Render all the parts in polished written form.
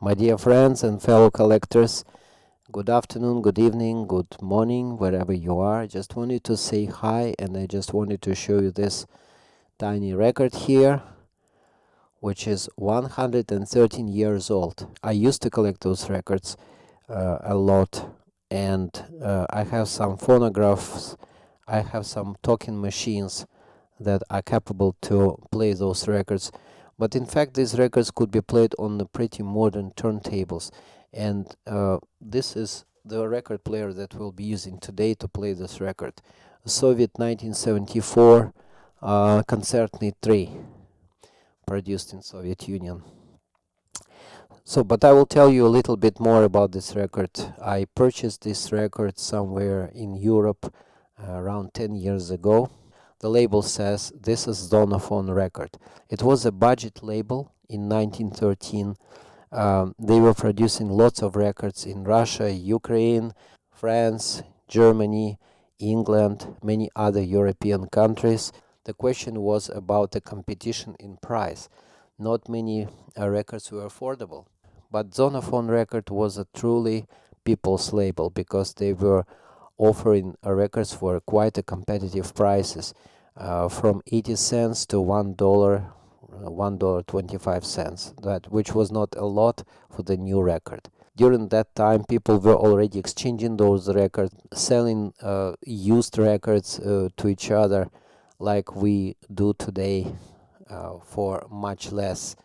My dear friends and fellow collectors, good afternoon, good evening, good morning, wherever you are. I just wanted to say hi, and I just wanted to show you this tiny record here, which is 113 years old. I used to collect those records a lot, and I have some phonographs, I have some talking machines that are capable to play those records. But in fact, these records could be played on the pretty modern turntables. And this is the record player that we'll be using today to play this record. Soviet 1974 Concertny 3, produced in Soviet Union. But I will tell you a little bit more about this record. I purchased this record somewhere in Europe around 10 years ago. The label says this is Zonophone record. It was a budget label in 1913. They were producing lots of records in Russia, Ukraine, France, Germany, England, many other European countries. The question was about the competition in price. Not many records were affordable. But Zonophone record was a truly people's label because they were offering records for quite a competitive prices, from 80 cents to $1, $1.25, which was not a lot for the new record. During that time, people were already exchanging those records, selling used records to each other like we do today for much less.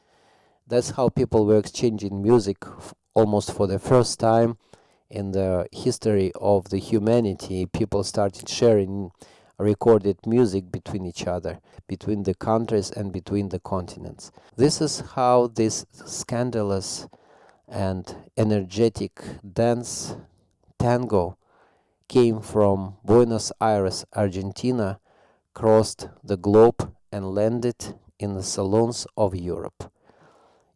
That's how people were exchanging music almost for the first time in the history of the humanity. People started sharing recorded music between each other, between the countries and between the continents. This is how this scandalous and energetic dance tango came from Buenos Aires, Argentina, crossed the globe and landed in the salons of Europe.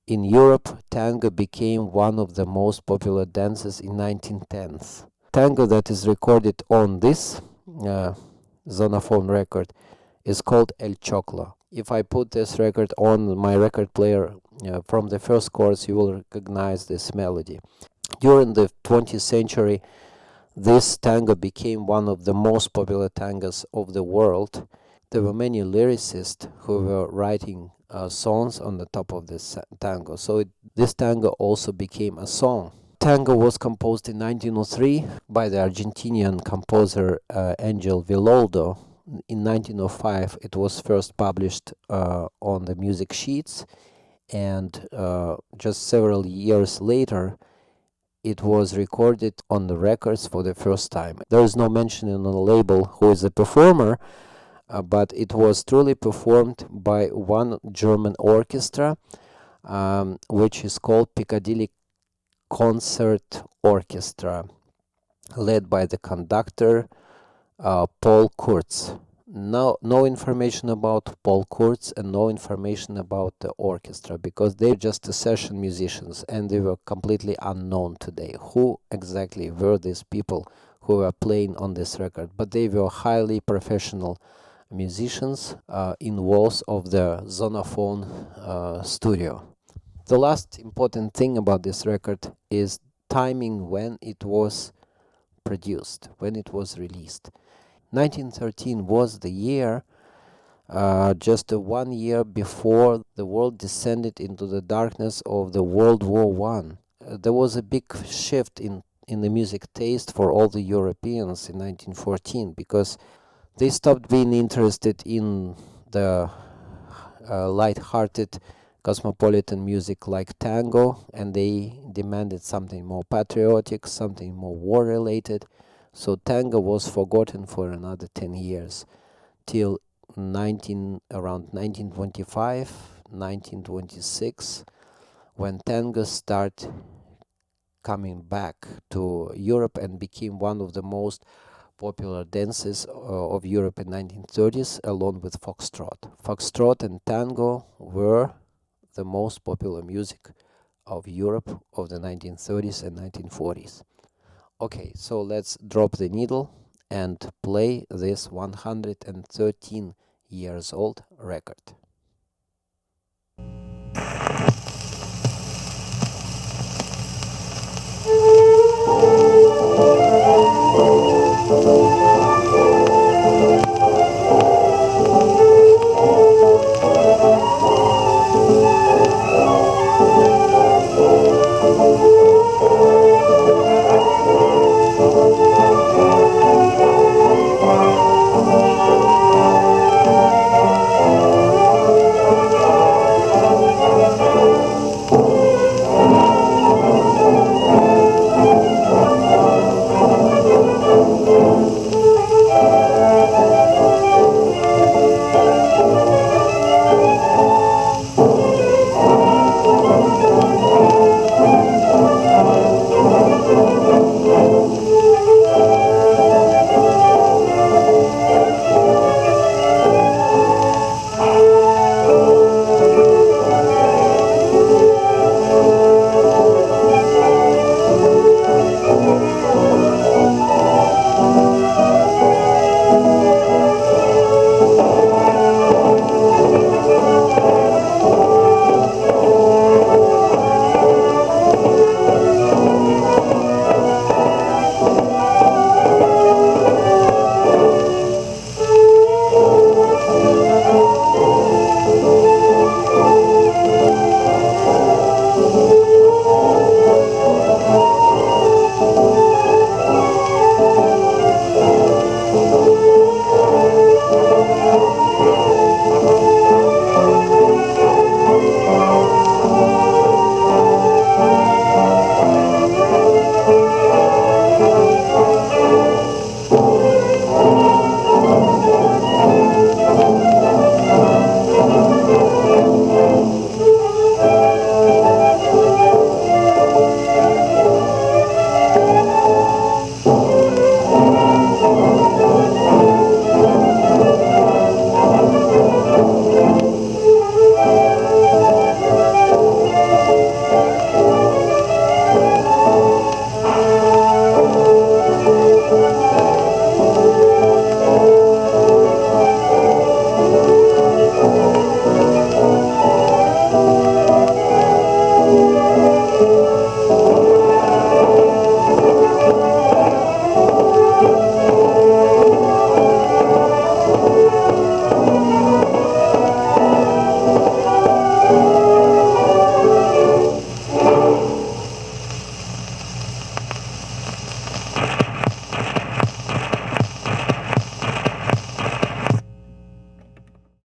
In Europe, tango became one of the most popular dances in 1910s. Tango that is recorded on this Zonophone record is called El Choclo. If I put this record on my record player from the first chorus, you will recognize this melody. During the 20th century, this tango became one of the most popular tangos of the world. There were many lyricists who were writing songs on the top of this tango. So this tango also became a song. Tango was composed in 1903 by the Argentinian composer Angel Villoldo. In 1905, it was first published on the music sheets, and just several years later, it was recorded on the records for the first time. There is no mention on the label who is the performer, but it was truly performed by one German orchestra, which is called Piccadilly Concert Orchestra, led by the conductor Paul Kurtz. No information about Paul Kurtz and no information about the orchestra, because they're just session musicians and they were completely unknown today. Who exactly were these people who were playing on this record? But they were highly professional musicians in walls of the Zonophone studio. The last important thing about this record is timing when it was produced, when it was released. 1913 was the year, just 1 year before the world descended into the darkness of the World War I. There was a big shift in the music taste for all the Europeans in 1914, because they stopped being interested in the light-hearted cosmopolitan music like tango, and they demanded something more patriotic, something more war-related. So tango was forgotten for another 10 years, till around 1925, 1926, when tango started coming back to Europe and became one of the most popular dances of Europe in 1930s, along with foxtrot. Foxtrot and tango were the most popular music of Europe of the 1930s and 1940s. Okay, so let's drop the needle and play this 113 years old record.